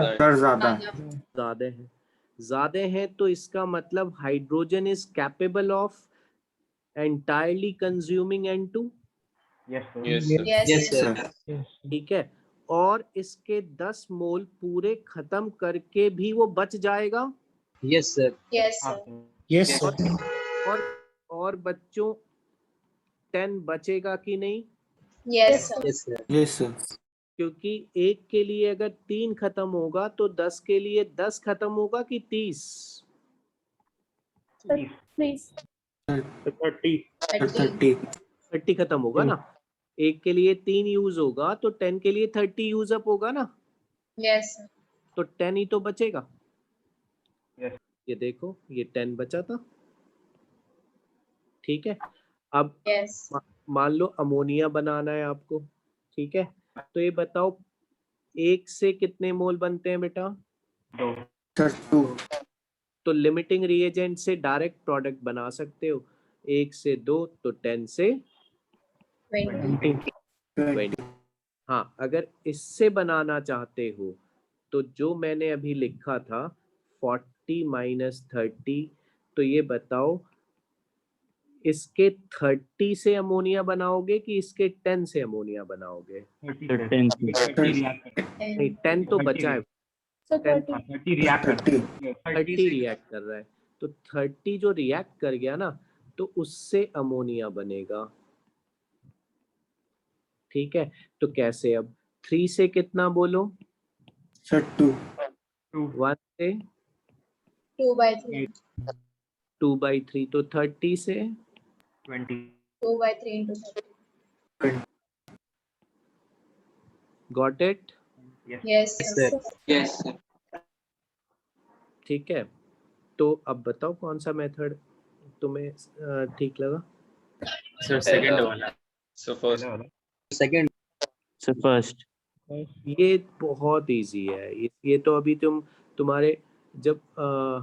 ज्यादा है, तो इसका मतलब hydrogen is capable of entirely consuming N2। Yes, sir. ठीक है, और इसके 10 मोल पूरे खत्म करके भी वो बच जाएगा। Yes, sir. Yes, sir. और बच्चों 10 बचेगा कि नहीं? Yes, sir. Yes, sir. क्योंकि 1 के लिए अगर 3 खत्म होगा तो 10 के लिए 10 खत्म होगा कि 30? 30 खत्म होगा ना। 1 के लिए 3 यूज होगा तो 10 के लिए 30 यूज अप होगा ना। Yes, sir. तो 10 ही तो बचेगा। Yes. ये देखो ये 10 बचा था, ठीक है। अब Yes. मान लो अमोनिया बनाना है आपको, ठीक है। तो ये बताओ 1 से कितने मोल बनते हैं बेटा? 2. तो लिमिटिंग रिएजेंट से डायरेक्ट प्रोडक्ट बना सकते हो। 1 से 2 तो 10 से 20। हाँ, अगर इससे बनाना चाहते हो तो जो मैंने अभी लिखा था 30 माइनस 30, तो ये बताओ इसके 30 से अमोनिया बनाओगे कि इसके 10 से अमोनिया बनाओगे? 10 तो बचा है, 30 रिएक्ट कर रहा है, तो 30 जो रिएक्ट कर गया ना, तो उससे अमोनिया बनेगा। ठीक है, तो कैसे? अब 3 से कितना बोलो? 2 1 से 2/3 2/3, तो 30 से 2/3 into 30. Got it? Yes, sir. Yes, sir. ठीक है, तो अब बताओ कौन सा मेथड तुम्हें ठीक लगा? सर सेकंड वाला। So first second sir first. ये बहुत इजी है, ये तो अभी तुम्हारे जब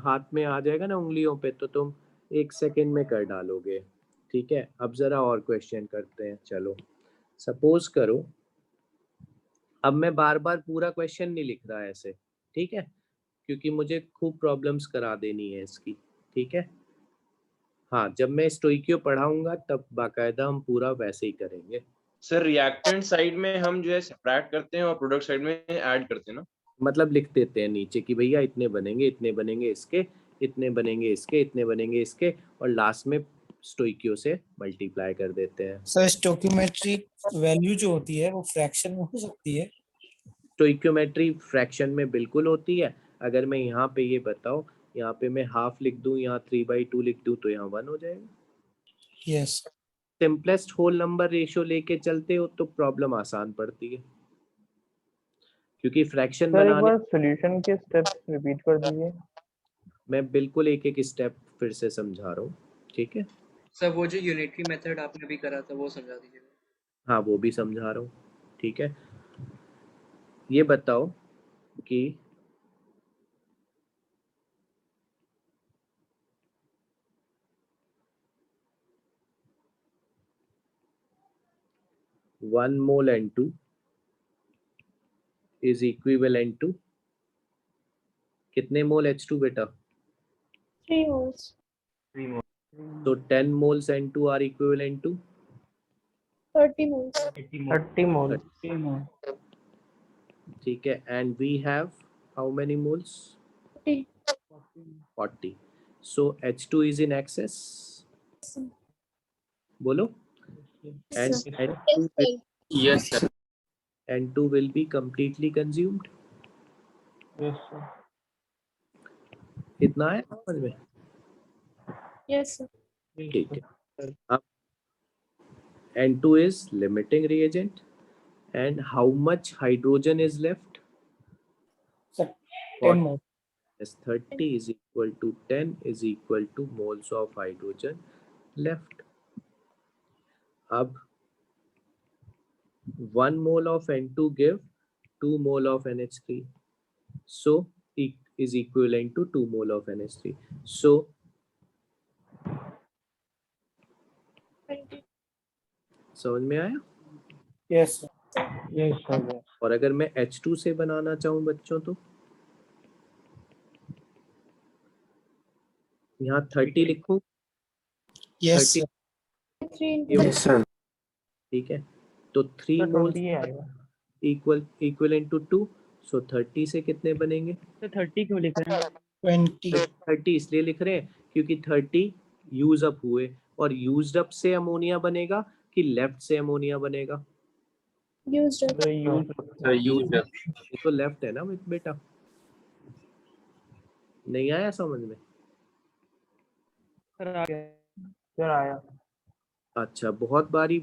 हाथ में आ जाएगा ना उंगलियों पे, तो तुम 1 सेकंड में कर डालोगे। ठीक है, अब जरा और क्वेश्चन करते हैं। चलो, सपोज करो, अब मैं बार बार पूरा क्वेश्चन नहीं लिख रहा ऐसे, ठीक है, क्योंकि मुझे खूब प्रॉब्लम्स करा देनी है इसकी। ठीक है, हाँ, जब मैं स्टोइकियो पढ़ाऊंगा तब बाकायदा हम पूरा वैसे ही करेंगे। सर रिएक्टेंट साइड में हम जो है सब्ट्रैक्ट करते हैं और प्रोडक्ट साइड में ऐड करते हैं ना, मतलब लिख देते हैं नीचे कि भैया इतने बनेंगे, इतने बनेंगे इसके, इतने बनेंगे इसके, इतने बनेंगे इसके, और लास्ट में स्टोइकियो से मल्टीप्लाई कर देते हैं। सर स्टोकियोमेट्रिक वैल्यू जो होती है वो फ्रैक्शन में हो सकती है? स्टोइकियोमेट्री फ्रैक्शन में बिल्कुल होती है। अगर मैं यहाँ पे ये बताओ, यहाँ पे मैं हाफ लिख दूं, यहाँ 3/2 लिख दूं, तो यहाँ 1 हो जाएगा। Yes. Simplest whole number ratio लेके चलते हो तो प्रॉब्लम आसान पड़ती है, क्योंकि फ्रैक्शन सर एक बनाने बार सॉल्यूशन के स्टेप्स रिपीट कर दीजिए। मैं बिल्कुल एक एक स्टेप फिर से समझा रहा हूँ। ठीक है सर, वो जो यूनिटरी मेथड आपने अभी करा था वो समझा दीजिएगा। हाँ, वो भी समझा रहा हूँ। ठीक है, ये बताओ कि one mole N2 is equivalent to कितने मोल H2 बेटा? 3 moles. तो 10 moles N2 are equivalent to 30 moles. 30 mole. ठीक है, and we have how many moles? 40. So H2 is in excess. बोलो। And N2 Yes, sir. N2 will be completely consumed. Yes, sir. इतना है समझ में? Yes, sir. ठीक है, अब N2 is limiting reagent, and how much hydrogen is left? 10 mole. Yes, 30 is equal to 10 is equal to moles of hydrogen left. अब 1 mole of N2 give 2 mole of NH3, so is equivalent to 2 mole of NH3. So समझ में आया? Yes Yes, sir. और अगर मैं H2 से बनाना चाहूं बच्चों, तो यहाँ 30 लिखूं? Yes 30 Yes, sir. ठीक है, तो 3 मोल्स इक्वलेंट टू 2, सो 30 से कितने बनेंगे? तो 30 क्यों लिख रहे हैं? 20। 30 इसलिए लिख रहे हैं क्योंकि 30 यूज अप हुए, और यूज्ड अप से अमोनिया बनेगा कि लेफ्ट से अमोनिया बनेगा? Used up. Use up. ये तो लेफ्ट है ना बेटा, नहीं आया समझ में? सर आया। अच्छा, बहुत बारी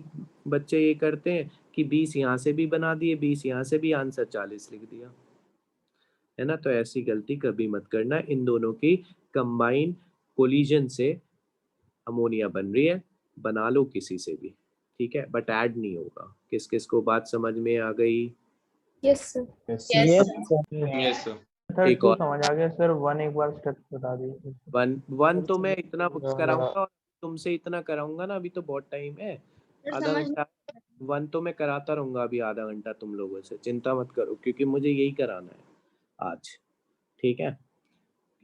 बच्चे ये करते हैं कि 20 यहाँ से भी बना दिए, 20 यहाँ से भी, आंसर 40 लिख दिया, है ना? तो ऐसी गलती कभी मत करना। इन दोनों की कंबाइन कोलिजन से अमोनिया बन रही है, बना लो किसी से भी, ठीक है, बट ऐड नहीं होगा। किस किस को बात समझ में आ गई? Yes, sir. Yes, sir. Yes sir. Sir एक 2 और समझ आ गया सर, 1 एक बार स्टेप बता दीजिए। वन तो मैं इतना बुक्स कराऊंगा, और तुमसे इतना कराऊंगा ना, अभी तो बहुत टाइम है, आधा घंटा। 1 तो मैं कराता रहूंगा अभी आधा घंटा तुम लोगों से, चिंता मत करो, क्योंकि मुझे यही कराना है आज। ठीक है,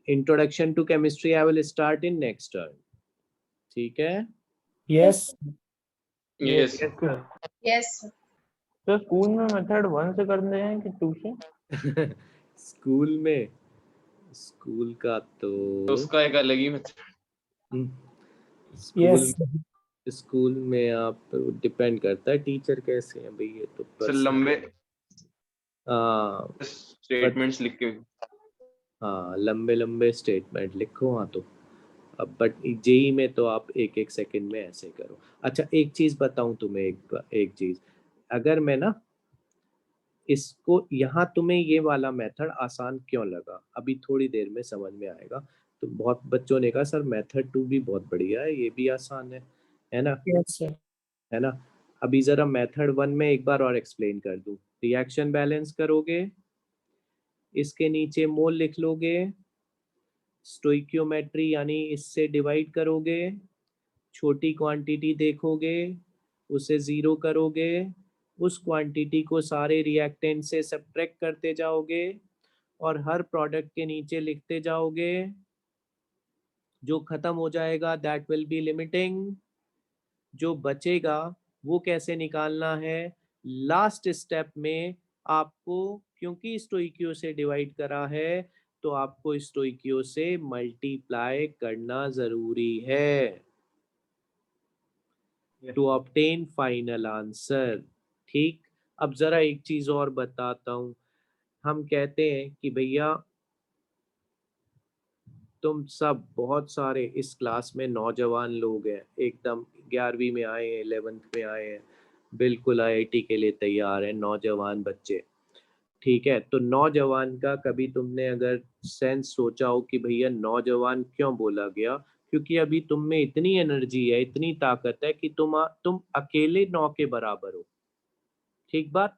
introduction to chemistry I will start in next term, ठीक है? Yes Yes. Yes. तो स्कूल में मेथड 1 से करते हैं कि 2 से? स्कूल का तो उसका एक अलग ही मेथड। यस स्कूल में आप डिपेंड करता है टीचर कैसे हैं भाई, ये तो personal लंबे हाँ स्टेटमेंट्स लिख के। हाँ लंबे स्टेटमेंट लिखो। हाँ तो अब बट जेई में तो आप एक एक सेकंड में ऐसे करो। अच्छा एक चीज बताऊं तुम्हें, एक चीज, अगर मैं ना इसको यहाँ, तुम्हें ये वाला मेथड आसान क्यों लगा अभी थोड़ी देर में समझ में आएगा। तो बहुत बच्चों ने कहा सर मेथड 2 भी बहुत बढ़िया है, ये भी आसान है ना? यस सर है ना? अभी जरा मेथड 1 में एक बार और एक्सप्लेन कर दूं। रिएक्शन बैलेंस करोगे, इसके नीचे मोल लिख लोगे, स्टोइकियोमेट्री यानी इससे डिवाइड करोगे, छोटी क्वांटिटी देखोगे, उसे 0 करोगे, उस क्वांटिटी को सारे रिएक्टेंट से सब्ट्रैक्ट करते जाओगे और हर प्रोडक्ट के नीचे लिखते जाओगे, जो खत्म हो जाएगा दैट विल बी लिमिटिंग, जो बचेगा वो कैसे निकालना है। लास्ट स्टेप में आपको, क्योंकि स्टोइकियो से डिवाइड करा है तो आपको स्टोइकियो से मल्टीप्लाई करना जरूरी है टू ऑब्टेन फाइनल आंसर। ठीक, अब जरा एक चीज और बताता हूं। हम कहते हैं कि भैया तुम सब बहुत सारे इस क्लास में नौजवान लोग हैं, एकदम 11वीं में आए हैं, 11th में आए हैं, बिल्कुल आईआईटी के लिए तैयार हैं, नौजवान बच्चे। ठीक है, तो नौजवान का कभी तुमने अगर सेंस सोचा हो कि भैया नौजवान क्यों बोला गया, क्योंकि अभी तुम में इतनी एनर्जी है, इतनी ताकत है कि तुम अकेले 9 के बराबर हो। ठीक बात?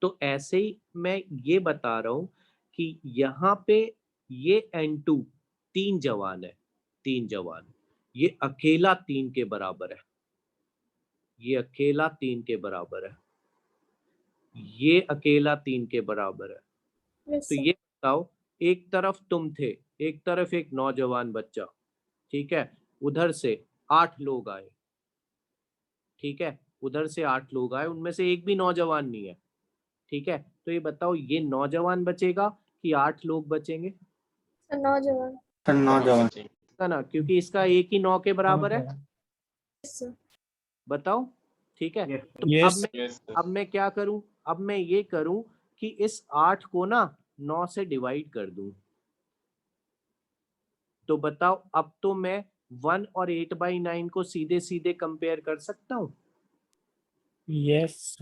तो ऐसे ही मैं ये बता रहा हूं कि यहाँ पे ये N2 3 जवान है, 3 जवान, ये अकेला 3 के बराबर है, ये अकेला 3 के बराबर है, ये अकेला 3 के बराबर है। तो ये बताओ, एक तरफ तुम थे, एक तरफ एक नौजवान बच्चा, ठीक है, उधर से 8 लोग आए, ठीक है, उधर से 8 लोग आए, उनमें से एक भी नौजवान नहीं है। ठीक है, तो ये बताओ ये नौजवान बचेगा कि 8 लोग बचेंगे? नौजवान। नौजवान है ना, क्योंकि इसका एक ही 9 के बराबर है। बताओ, ठीक है। तो अब मैं क्या करूं, अब मैं ये करूं कि इस 8 को ना 9 से डिवाइड कर दूं। तो बताओ, अब तो मैं 1 और 8/9 को सीधे सीधे कंपेयर कर सकता हूं। यस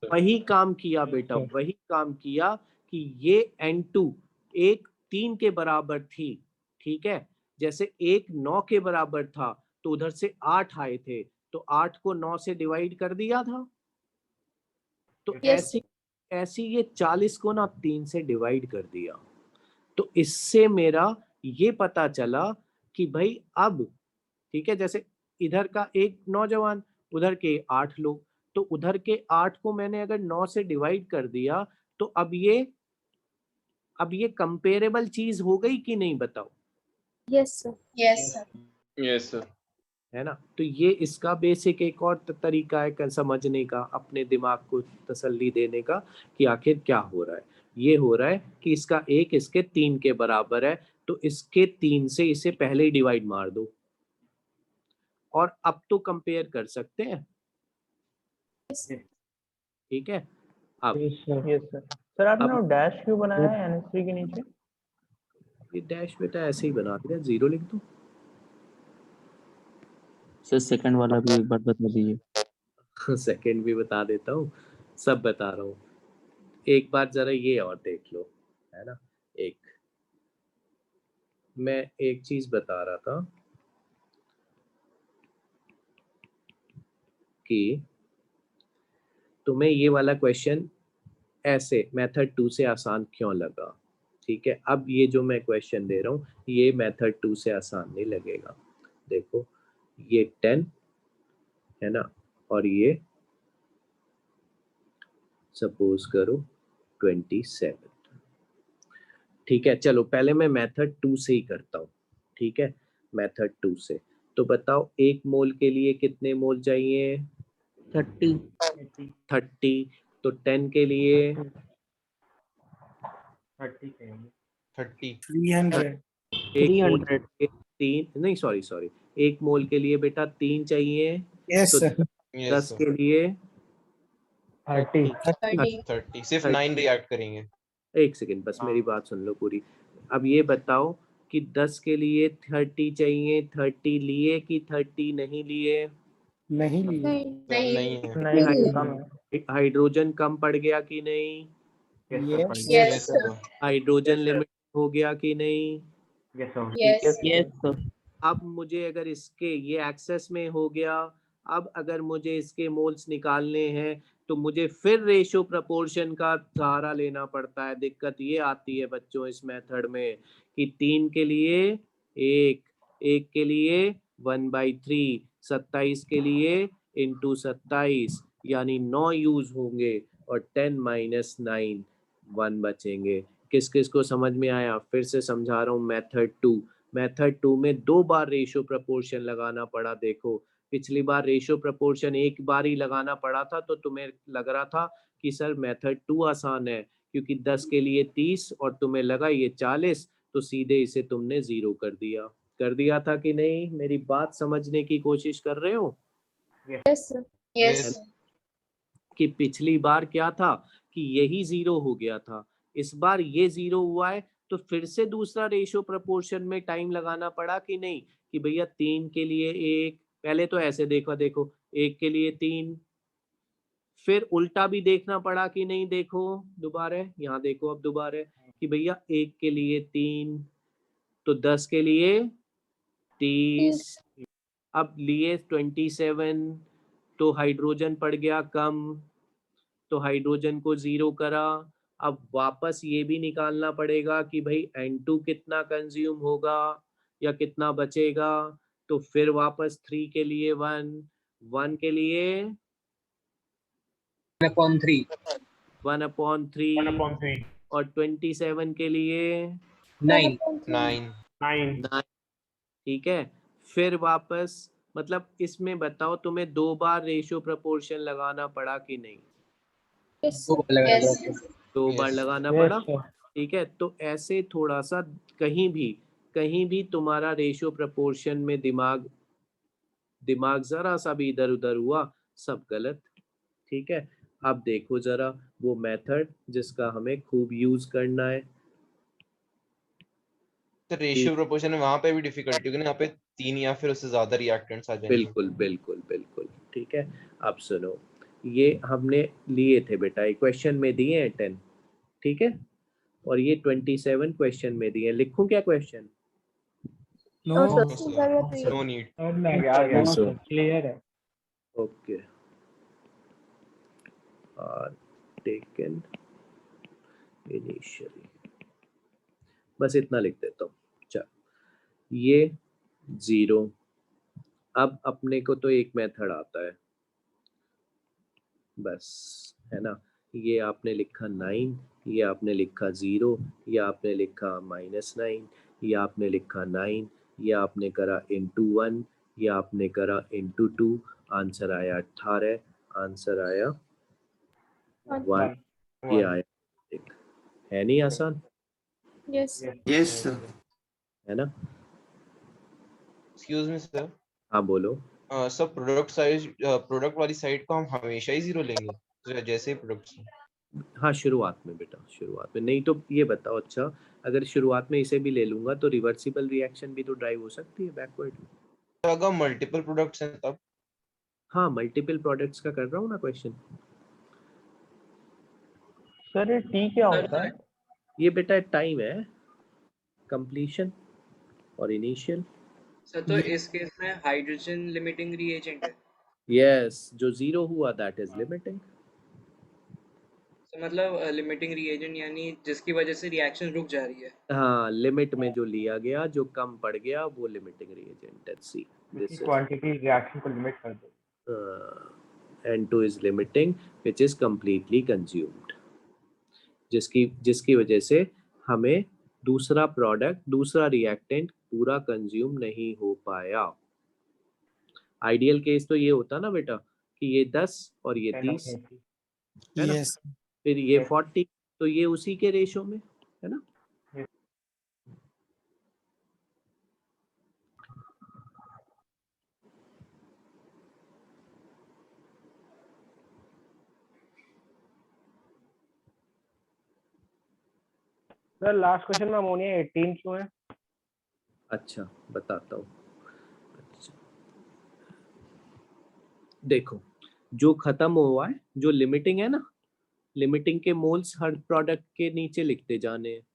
वही काम किया बेटा, वही काम किया कि ये N2 एक 3 के बराबर थी, ठीक है, जैसे एक 9 के बराबर था तो उधर से 8 आए थे, तो 8 को 9 से डिवाइड कर दिया था। तो ऐसी ये 40 को ना 3 से डिवाइड कर दिया। तो इससे मेरा ये पता चला कि भाई अब, ठीक है, जैसे इधर का एक नौजवान, उधर के 8 लोग, तो उधर के 8 को मैंने अगर 9 से डिवाइड कर दिया तो अब ये कंपेरेबल चीज हो गई कि नहीं, बताओ? Yes sir. Yes sir. Yes sir. है ना? तो ये इसका बेसिक एक और तरीका है समझने का, अपने दिमाग को तसल्ली देने का कि आखिर क्या हो रहा है। ये हो रहा है कि इसका एक इसके 3 के बराबर है, तो इसके 3 से इसे पहले ही डिवाइड मार दो और अब तो कंपेयर कर सकते हैं। ठीक है, अब सर आपने वो डैश क्यों बनाया है NH3 के नीचे? ये डैश बेटा ऐसे ही बना दिया, 0 लिख दो। सर सेकंड वाला भी एक बार बता दीजिए। सेकंड भी बता देता हूँ, सब बता रहा हूँ। एक बार जरा ये और देख लो, है ना। मैं एक चीज बता रहा था कि तुम्हें ये वाला क्वेश्चन ऐसे मेथड 2 से आसान क्यों लगा। ठीक है, अब ये जो मैं क्वेश्चन दे रहा हूँ ये मेथड 2 से आसान नहीं लगेगा। देखो ये 10 है ना, और ये सपोज करो 27, ठीक है, चलो पहले मैं मेथड 2 से ही करता हूँ। ठीक है, मेथड 2 से। तो बताओ 1 मोल के लिए कितने मोल चाहिए? 30 30। तो 10 के लिए 30 चाहिए। 30 300 एक मोल 300 के 3 नहीं, सॉरी 1 मोल के लिए बेटा 3 चाहिए। यस तो सर 10 के लिए 30 30 सिर्फ 9 रिएक्ट करेंगे। एक सेकेंड, बस मेरी बात सुन लो पूरी। अब ये बताओ कि 10 के लिए 30 चाहिए, 30 लिए कि 30 नहीं लिए? नहीं लिए नहीं है। नहीं कम है। हाइड्रोजन कम पड़ गया कि नहीं? Yes yes sir. Hydrogen limit हो गया कि नहीं? Yes sir. अब मुझे अगर इसके ये एक्सेस में हो गया, अब अगर मुझे इसके मोल्स निकालने हैं तो मुझे फिर रेशियो प्रपोर्शन का सहारा लेना पड़ता है। दिक्कत ये आती है बच्चों इस मेथड में कि 3 के लिए 1 के लिए 1/3, 27 के लिए इंटू 27 यानी 9 यूज होंगे और 10 - 9 1 बचेंगे। किस किस को समझ में आया? फिर से समझा रहा हूँ। मेथड 2 में 2 बार रेशियो प्रपोर्शन लगाना पड़ा। देखो पिछली बार रेशियो प्रपोर्शन एक बार ही लगाना पड़ा था तो तुम्हें लग रहा था कि सर मेथड 2 आसान है क्योंकि 10 के लिए 30 और तुम्हें लगा ये 40, तो सीधे इसे तुमने 0 कर दिया था कि नहीं? मेरी बात समझने की कोशिश कर रहे हो? यस कि पिछली बार क्या था कि यही 0 हो गया था, इस बार ये 0 हुआ है तो फिर से दूसरा रेशियो प्रपोर्शन में टाइम लगाना पड़ा कि नहीं? कि भैया 3 के लिए 1, पहले तो ऐसे देखो 1 के लिए 3, फिर उल्टा भी देखना पड़ा कि नहीं? देखो दोबारा, यहाँ देखो अब दोबारा कि भैया 1 के लिए 3, तो 10 के लिए 30, अब लिए 27, तो हाइड्रोजन पड़ गया कम, तो हाइड्रोजन को 0 करा। अब वापस ये भी निकालना पड़ेगा कि भाई N2 कितना कंज्यूम होगा या कितना बचेगा, तो फिर वापस 3 के लिए 1 के लिए 1/3 1/3 और 27 के लिए 9 9। ठीक है, फिर वापस मतलब इसमें बताओ तुम्हें 2 बार रेशियो प्रपोर्शन लगाना पड़ा कि नहीं? 2 बार लगाना पड़ा। ठीक है, तो ऐसे थोड़ा सा कहीं भी तुम्हारा रेशियो प्रपोर्शन में दिमाग जरा सा भी इधर उधर हुआ, सब गलत। ठीक है, अब देखो जरा वो मेथड जिसका हमें खूब यूज करना है। तो रेशियो प्रोपोर्शन में वहां पे भी डिफिकल्टी होगी ना, यहाँ पे 3 या फिर उससे ज्यादा रिएक्टेंट्स आ जाएंगे। बिल्कुल। ठीक है, अब सुनो, ये हमने लिए थे बेटा, क्वेश्चन में दिए हैं 10, ठीक है, और ये 27 क्वेश्चन में दिए। लिखूं क्या क्वेश्चन? No need. क्लियर है। ओके, टेकन इनिशियली, बस इतना लिख देता हूँ। चल, ये 0, अब अपने को तो एक मेथड आता है बस, है ना? ये आपने लिखा 9, ये आपने लिखा 0, ये आपने लिखा -9, ये आपने लिखा 9, ये आपने करा इंटू 1, ये आपने करा इंटू 2, आंसर आया 18, आंसर आया 1, ये आया 1। है नहीं आसान? यस सर है ना? Excuse me sir. हाँ बोलो। सर प्रोडक्ट वाली साइड को हम हमेशा ही 0 लेंगे, तो जैसे प्रोडक्ट्स। हाँ शुरुआत में बेटा, शुरुआत में। नहीं तो ये बताओ, अच्छा अगर शुरुआत में इसे भी ले लूंगा तो रिवर्सिबल रिएक्शन भी तो ड्राइव हो सकती है बैकवर्ड में। तो अगर मल्टीपल प्रोडक्ट्स हैं तब? हाँ, मल्टीपल प्रोडक्ट्स का कर रहा हूँ ना क्वेश्चन। सर ये टी क्या होता है? ये बेटा टाइम है, कंप्लीशन और इनिशियल। सर तो इस केस में हाइड्रोजन लिमिटिंग रिएजेंट है। यस, जो 0 हुआ दैट इज लिमिटिंग। तो मतलब लिमिटिंग रिएजेंट यानी जिसकी वजह से रिएक्शन रुक जा रही है। हाँ, लिमिट में जो लिया गया, जो कम पड़ गया, वो limiting reagent. Let's see this quantity reaction को लिमिट कर दे। N2 is limiting which is completely consumed, जिसकी वजह से हमें दूसरा प्रोडक्ट, दूसरा रिएक्टेंट पूरा कंज्यूम नहीं हो पाया। आइडियल केस तो ये होता ना बेटा कि ये 10 और ये 30 है ना, यस फिर ये 40, तो ये उसी के रेशो में है ना। सर लास्ट क्वेश्चन में अमोनिया 18 क्यों है? अच्छा बताता हूँ। अच्छा, देखो जो खत्म हुआ है, जो लिमिटिंग है ना, लिमिटिंग के मोल्स हर प्रोडक्ट के नीचे लिखते जाने हैं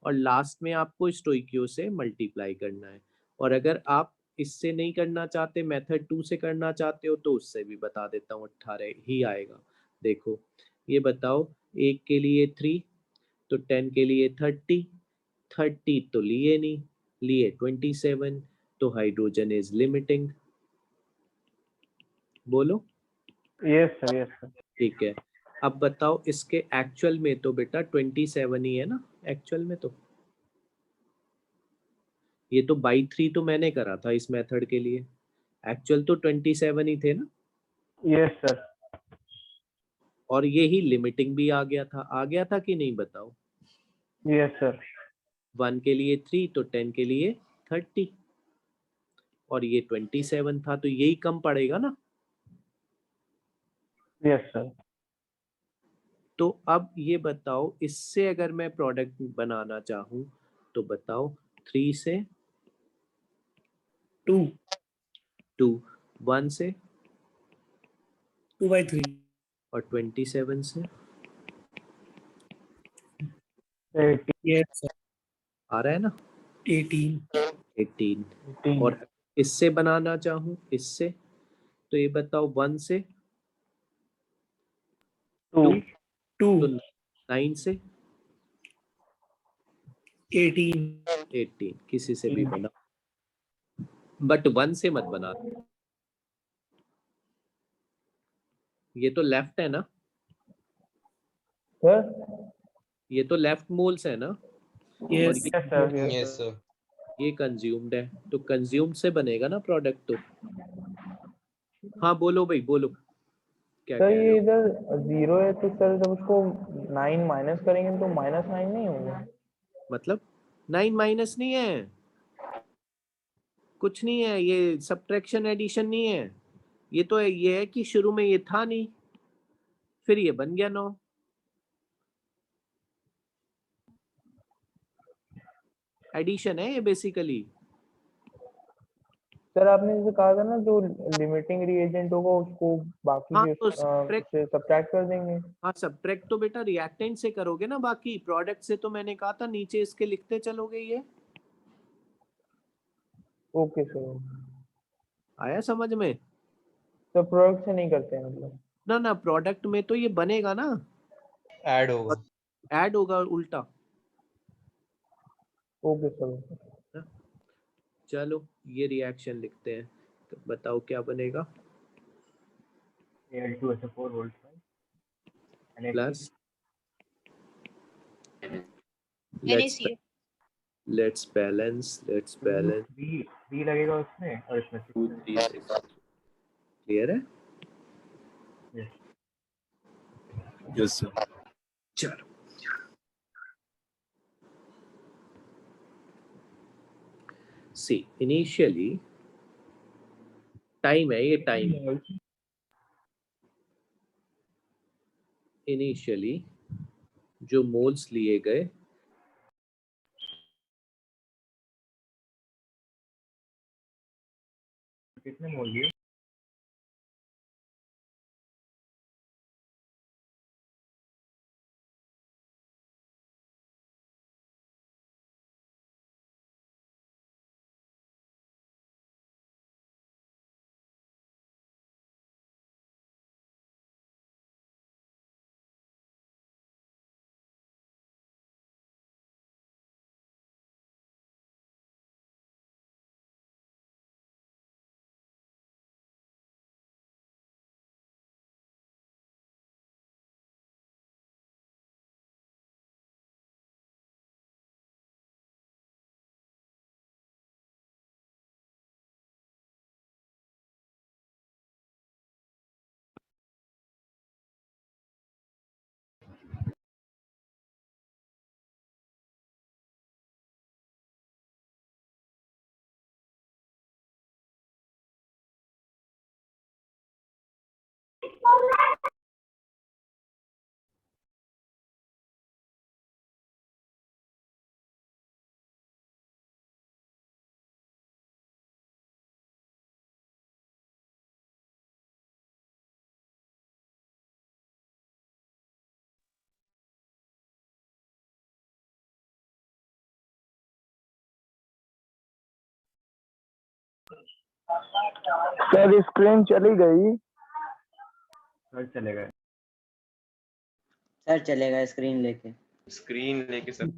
और लास्ट में आपको स्टोइकियो से मल्टीप्लाई करना है। और अगर आप इससे नहीं करना चाहते, मेथड 2 से करना चाहते हो, तो उससे भी बता देता हूँ, 18 ही आएगा। देखो ये बताओ, एक के लिए 3 तो 10 के लिए 30, 30 तो लिए नहीं, लिए 27, तो हाइड्रोजन इज लिमिटिंग। बोलो। Yes sir, yes sir. ठीक है, अब बताओ इसके एक्चुअल में तो बेटा 27 ही है ना, एक्चुअल में तो ये तो बाई 3 तो मैंने करा था इस मेथड के लिए, एक्चुअल तो 27 ही थे ना। Yes sir. और ये ही लिमिटिंग भी आ गया था कि नहीं बताओ। Yes sir. 1 के लिए 3 तो 10 के लिए 30 और ये 27 था, तो यही कम पड़ेगा ना। Yes sir. तो अब ये बताओ, इससे अगर मैं प्रोडक्ट बनाना चाहूँ तो बताओ, 3 से 2 2, 1 से 2/3 और 27 से यस सर आ रहा है ना 18। और इससे बनाना चाहूँ, इससे, तो ये बताओ 1 से 2 2 तो 9 से 18 किसी से भी बना, बट 1 से मत बना। ये तो लेफ्ट है ना सर? ये तो लेफ्ट मोल्स है ना। और यस यस सर। ये कंज्यूम्ड है, तो कंज्यूम्ड से बनेगा ना प्रोडक्ट तो। हाँ बोलो भाई बोलो, क्या सर कह रहे ये हो। इधर 0 है तो सर जब उसको 9 माइनस करेंगे तो -9 नहीं होगा? मतलब 9 माइनस नहीं है, कुछ नहीं है, ये सब्ट्रैक्शन एडिशन नहीं है। ये तो ये है कि शुरू में ये था नहीं, फिर ये बन गया 9। एडिशन है ये बेसिकली। सर आपने जैसे कहा था ना, जो लिमिटिंग रिएजेंट होगा उसको बाकी हाँ से तो सब्ट्रैक्ट, से सब्ट्रैक्ट कर देंगे। हाँ सब्ट्रैक्ट तो बेटा रिएक्टेंट से करोगे ना, बाकी प्रोडक्ट से तो मैंने कहा था नीचे इसके लिखते चलोगे। ये ओके सर। आया समझ में। तो प्रोडक्ट से नहीं करते हैं मतलब? ना ना, प्रोडक्ट में तो ये बनेगा ना, ऐड होगा। ऐड होगा उल्टा। Okay sir. चलो ये रिएक्शन लिखते हैं, तो बताओ क्या बनेगा। Al2SO4 whole plus NaCl let's balance three लगेगा उसमें और इसमें 2 3 6। क्लियर है। Yes, sir. चलो सी इनिशियली टाइम है, ये टाइम इनिशियली जो मोल्स लिए गए कितने मोल लिए? सर स्क्रीन चली गई। सर चले गए। सर चलेगा स्क्रीन लेके। स्क्रीन लेके सर।